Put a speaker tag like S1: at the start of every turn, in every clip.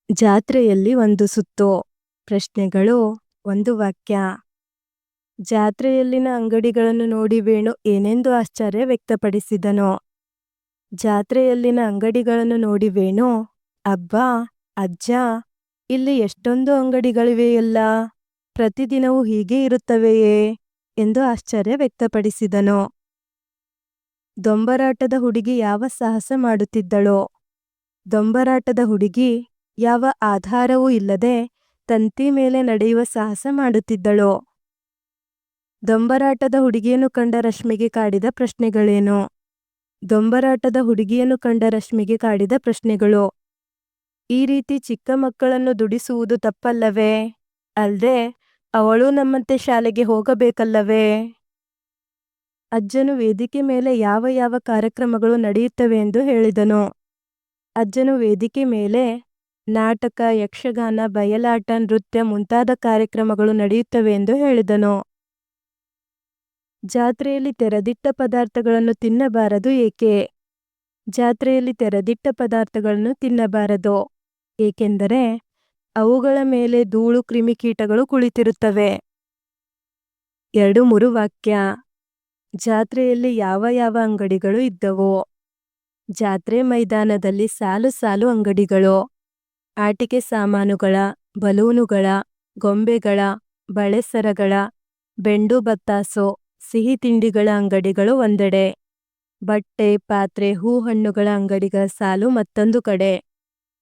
S1: ಜಾತ್ರೆಯಲ್ಲಿ ಒಂದು ಸುತ್ತು. ಪ್ರಶ್ನೆಗಳು. ಒಂದು ವಾಕ್ಯ. ಜಾತ್ರೆಯಲ್ಲಿನ ಅಂಗಡಿಗಳನ್ನು ನೋಡಿ ವೇಣು ಏನೆಂದು ಆಶ್ಚರ್ಯ ವ್ಯಕ್ತಪಡಿಸಿದನು. ಜಾತ್ರೆಯಲ್ಲಿನ ಅಂಗಡಿಗಳನ್ನು ನೋಡಿ ವೇಣು, ಅಬ್ಬಾ, ಅಜ್ಜ, ಇಲ್ಲಿ ಎಷ್ಟೊಂದು ಅಂಗಡಿಗಳಿವೆಯಲ್ಲ, ಪ್ರತಿದಿನವೂ ಹೀಗೆ ಇರುತ್ತವೆಯೇ ಎಂದು ಆಶ್ಚರ್ಯ ವ್ಯಕ್ತಪಡಿಸಿದನು. ದೊಂಬರಾಟದ ಹುಡುಗಿ ಯಾವ ಸಾಹಸ ಮಾಡುತ್ತಿದ್ದಳೋ. ದೊಂಬರಾಟದ ಹುಡುಗಿ ಯಾವ ಆಧಾರವೂ ಇಲ್ಲದೆ ತಂತಿ ಮೇಲೆ ನಡೆಯುವ ಸಾಹಸ ಮಾಡುತ್ತಿದ್ದಳೋ. ದೊಂಬರಾಟದ ಹುಡುಗಿಯನ್ನು ಕಂಡ ರಶ್ಮಿಗೆ ಕಾಡಿದ ಪ್ರಶ್ನೆಗಳೇನು. ದೊಂಬರಾಟದ ಹುಡುಗಿಯನ್ನು ಕಂಡ ರಶ್ಮಿಗೆ ಕಾಡಿದ ಪ್ರಶ್ನೆಗಳು. ಈ ರೀತಿ ಚಿಕ್ಕ ಮಕ್ಕಳನ್ನು ದುಡಿಸುವುದು ತಪ್ಪಲ್ಲವೇ? ಅಲ್ದೆ ಅವಳೂ ನಮ್ಮಂತೆ ಶಾಲೆಗೆ ಹೋಗಬೇಕಲ್ಲವೇ? ಅಜ್ಜನು ವೇದಿಕೆ ಮೇಲೆ ಯಾವ ಯಾವ ಕಾರ್ಯಕ್ರಮಗಳು ನಡೆಯುತ್ತವೆ ಎಂದು ಹೇಳಿದನು. ಅಜ್ಜನು ವೇದಿಕೆ ಮೇಲೆ ನಾಟಕ, ಯಕ್ಷಗಾನ, ಬಯಲಾಟ, ನೃತ್ಯ ಮುಂತಾದ ಕಾರ್ಯಕ್ರಮಗಳು ನಡೆಯುತ್ತವೆ ಎಂದು ಹೇಳಿದನು. ಜಾತ್ರೆಯಲ್ಲಿ ತೆರೆದಿಟ್ಟ ಪದಾರ್ಥಗಳನ್ನು ತಿನ್ನಬಾರದು ಏಕೆ? ಜಾತ್ರೆಯಲ್ಲಿ ತೆರೆದಿಟ್ಟ ಪದಾರ್ಥಗಳನ್ನು ತಿನ್ನಬಾರದು ಏಕೆಂದರೆ ಅವುಗಳ ಮೇಲೆ ಧೂಳು, ಕ್ರಿಮಿಕೀಟಗಳು ಕುಳಿತಿರುತ್ತವೆ. 2-3 ವಾಕ್ಯ. ಜಾತ್ರೆಯಲ್ಲಿ ಯಾವ ಯಾವ ಅಂಗಡಿಗಳು ಇದ್ದವು? ಜಾತ್ರೆ ಮೈದಾನದಲ್ಲಿ ಸಾಲು ಸಾಲು ಅಂಗಡಿಗಳು. ಆಟಿಕೆ ಸಾಮಾನುಗಳ, ಬಲೂನುಗಳ, ಗೊಂಬೆಗಳ, ಬಳೆಸರಗಳ, ಬೆಂಡು ಬತ್ತಾಸು, ಸಿಹಿ ತಿಂಡಿಗಳ ಅಂಗಡಿಗಳು ಒಂದೆಡೆ. ಬಟ್ಟೆ, ಪಾತ್ರೆ, ಹೂಹಣ್ಣುಗಳ ಅಂಗಡಿಗಳ ಸಾಲು ಮತ್ತೊಂದು ಕಡೆ.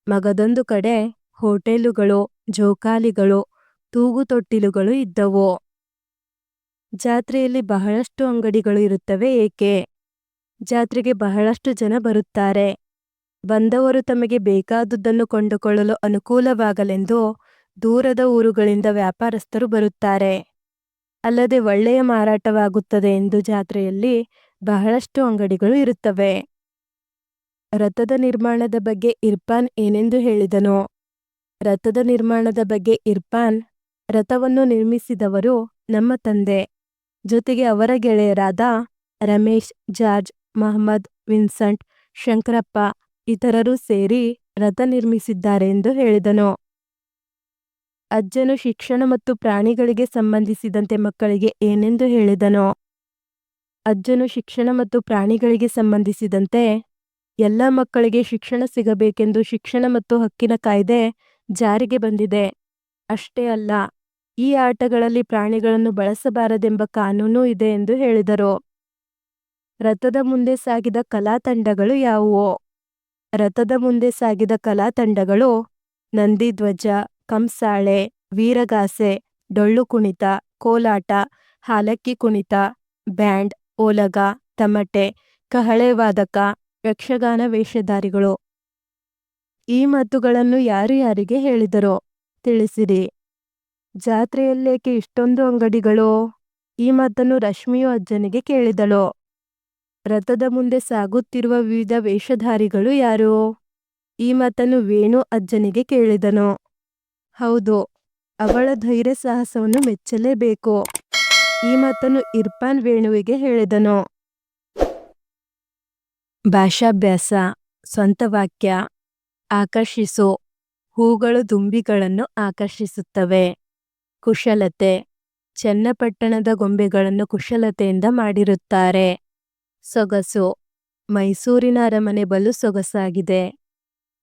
S1: ಮಗದೊಂದು ಕಡೆ ಹೋಟೆಲುಗಳು, ಜೋಕಾಲಿಗಳು, ತೂಗುತೊಟ್ಟಿಲುಗಳು ಇದ್ದವು. ಜಾತ್ರೆಯಲ್ಲಿ ಬಹಳಷ್ಟು ಅಂಗಡಿಗಳು ಇರುತ್ತವೆ ಏಕೆ? ಜಾತ್ರೆಗೆ ಬಹಳಷ್ಟು ಜನ ಬರುತ್ತಾರೆ. ಬಂದವರು ತಮಗೆ ಬೇಕಾದುದನ್ನು ಕೊಂಡುಕೊಳ್ಳಲು ಅನುಕೂಲವಾಗಲೆಂದು ದೂರದ ಊರುಗಳಿಂದ ವ್ಯಾಪಾರಸ್ಥರು ಬರುತ್ತಾರೆ. ಅಲ್ಲದೆ ಒಳ್ಳೆಯ ಮಾರಾಟವಾಗುತ್ತದೆ ಎಂದು ಜಾತ್ರೆಯಲ್ಲಿ ಬಹಳಷ್ಟು ಅಂಗಡಿಗಳು ಇರುತ್ತವೆ. ರಥದ ನಿರ್ಮಾಣದ ಬಗ್ಗೆ ಇರ್ಫಾನ್ ಏನೆಂದು ಹೇಳಿದನು? ರಥದ ನಿರ್ಮಾಣದ ಬಗ್ಗೆ ಇರ್ಫಾನ್, ರಥವನ್ನು ನಿರ್ಮಿಸಿದವರು ನಮ್ಮ ತಂದೆ, ಜೊತೆಗೆ ಅವರ ಗೆಳೆಯರಾದ ರಮೇಶ್, ಜಾರ್ಜ್, ಮಹಮ್ಮದ್, ವಿನ್ಸೆಂಟ್, ಶಂಕರಪ್ಪ ಇತರರು ಸೇರಿ ರಥ ನಿರ್ಮಿಸಿದ್ದಾರೆ ಎಂದು ಹೇಳಿದನು. ಅಜ್ಜನು ಶಿಕ್ಷಣ ಮತ್ತು ಪ್ರಾಣಿಗಳಿಗೆ ಸಂಬಂಧಿಸಿದಂತೆ ಮಕ್ಕಳಿಗೆ ಏನೆಂದು ಹೇಳಿದನು? ಅಜ್ಜನು ಶಿಕ್ಷಣ ಮತ್ತು ಪ್ರಾಣಿಗಳಿಗೆ ಸಂಬಂಧಿಸಿದಂತೆ ಎಲ್ಲ ಮಕ್ಕಳಿಗೆ ಶಿಕ್ಷಣ ಸಿಗಬೇಕೆಂದು ಶಿಕ್ಷಣ ಮತ್ತು ಹಕ್ಕಿನ ಕಾಯ್ದೆ ಜಾರಿಗೆ ಬಂದಿದೆ. ಅಷ್ಟೇ ಅಲ್ಲ, ಈ ಆಟಗಳಲ್ಲಿ ಪ್ರಾಣಿಗಳನ್ನು ಬಳಸಬಾರದೆಂಬ ಕಾನೂನು ಇದೆ ಎಂದು ಹೇಳಿದರು. ರಥದ ಮುಂದೆ ಸಾಗಿದ ಕಲಾ ತಂಡಗಳು ಯಾವುವು? ರಥದ ಮುಂದೆ ಸಾಗಿದ ಕಲಾ ತಂಡಗಳು ನಂದಿಧ್ವಜ, ಕಂಸಾಳೆ, ವೀರಗಾಸೆ, ಡೊಳ್ಳು ಕುಣಿತ, ಕೋಲಾಟ, ಹಾಲಕ್ಕಿ ಕುಣಿತ, ಬ್ಯಾಂಡ್, ಓಲಗ, ತಮಟೆ, ಕಹಳೆ ವಾದಕ, ಯಕ್ಷಗಾನ ವೇಷಧಾರಿಗಳು. ಈ ಮಾತುಗಳನ್ನು ಯಾರು ಯಾರಿಗೆ ಹೇಳಿದರೋ ತಿಳಿಸಿರಿ. ಜಾತ್ರೆಯಲ್ಲೇಕೆ ಇಷ್ಟೊಂದು ಅಂಗಡಿಗಳು? ಈ ಮಾತನ್ನು ರಶ್ಮಿಯು ಅಜ್ಜನಿಗೆ ಕೇಳಿದಳು. ರಥದ ಮುಂದೆ ಸಾಗುತ್ತಿರುವ ವಿವಿಧ ವೇಷಧಾರಿಗಳು ಯಾರು? ಈ ಮಾತನ್ನು ವೇಣು ಅಜ್ಜನಿಗೆ ಕೇಳಿದನು. ಹೌದು, ಅವಳ ಧೈರ್ಯ ಸಾಹಸವನ್ನು ಮೆಚ್ಚಲೇಬೇಕು. ಈ ಮಾತನ್ನು ಇರ್ಫಾನ್ ವೇಣುವಿಗೆ ಹೇಳಿದನು. ಭಾಷಾಭ್ಯಾಸ. ಸ್ವಂತ ವಾಕ್ಯ. ಆಕರ್ಷಿಸು. ಹೂಗಳು ದುಂಬಿಗಳನ್ನು ಆಕರ್ಷಿಸುತ್ತವೆ. ಕುಶಲತೆ. ಚನ್ನಪಟ್ಟಣದ ಗೊಂಬೆಗಳನ್ನು ಕುಶಲತೆಯಿಂದ ಮಾಡಿರುತ್ತಾರೆ. ಸೊಗಸು. ಮೈಸೂರಿನ ಅರಮನೆ ಬಲು ಸೊಗಸಾಗಿದೆ.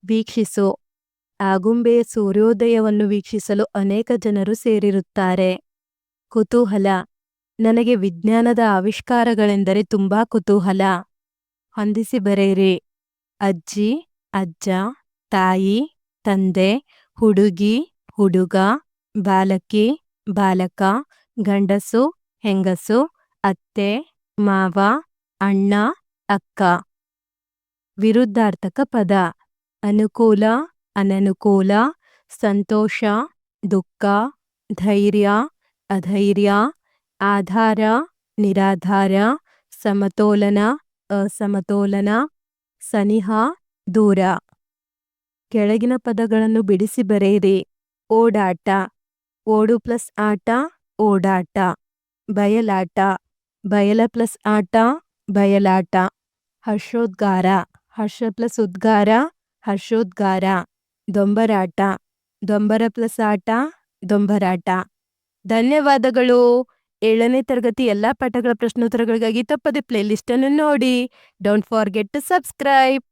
S1: ವೀಕ್ಷಿಸು. ಆಗುಂಬೆಯ ಸೂರ್ಯೋದಯವನ್ನು ವೀಕ್ಷಿಸಲು ಅನೇಕ ಜನರು ಸೇರಿರುತ್ತಾರೆ. ಕುತೂಹಲ. ನನಗೆ ವಿಜ್ಞಾನದ ಆವಿಷ್ಕಾರಗಳೆಂದರೆ ತುಂಬಾ ಕುತೂಹಲ. ಹೊಂದಿಸಿ ಬರೆಯಿರಿ. ಅಜ್ಜಿ, ಅಜ್ಜ, ತಾಯಿ, ತಂದೆ, ಹುಡುಗಿ, ಹುಡುಗ, ಬಾಲಕಿ, ಬಾಲಕ, ಗಂಡಸು, ಹೆಂಗಸು, ಅತ್ತೆ, ಮಾವ, ಅಣ್ಣ, ಅಕ್ಕ. ವಿರುದ್ಧಾರ್ಥಕ ಪದ. ಅನುಕೂಲ, ಅನನುಕೂಲ, ಸಂತೋಷ, ದುಃಖ, ಧೈರ್ಯ, ಅಧೈರ್ಯ, ಆಧಾರ, ನಿರಾಧಾರ, ಸಮತೋಲನ, ಅಸಮತೋಲನ, ಸನಿಹ, ದೂರ. ಕೆಳಗಿನ ಪದಗಳನ್ನು ಬಿಡಿಸಿ ಬರೆಯಿರಿ. ಓಡಾಟ. ಓಡು ಪ್ಲಸ್ ಆಟ, ಓಡಾಟ. ಬಯಲಾಟ. ಬಯಲ ಪ್ಲಸ್ ಆಟ, ಬಯಲಾಟ. ಹರ್ಷೋದ್ಗಾರ. ಹರ್ಷ ಪ್ಲಸ್ ಉದ್ಗಾರ, ಹರ್ಷೋದ್ಗಾರ. ದೊಂಬರಾಟ. ದೊಂಬರ ಪ್ಲಸ್ ಆಟ, ದೊಂಬರಾಟ. ಧನ್ಯವಾದಗಳು. 7ನೇ ತರಗತಿ ಎಲ್ಲಾ ಪಾಠಗಳ ಪ್ರಶ್ನೋತ್ತರಗಳಿಗಾಗಿ ತಪ್ಪದೆ ಪ್ಲೇಲಿಸ್ಟ್ ಅನ್ನು ನೋಡಿ. Don't forget to subscribe.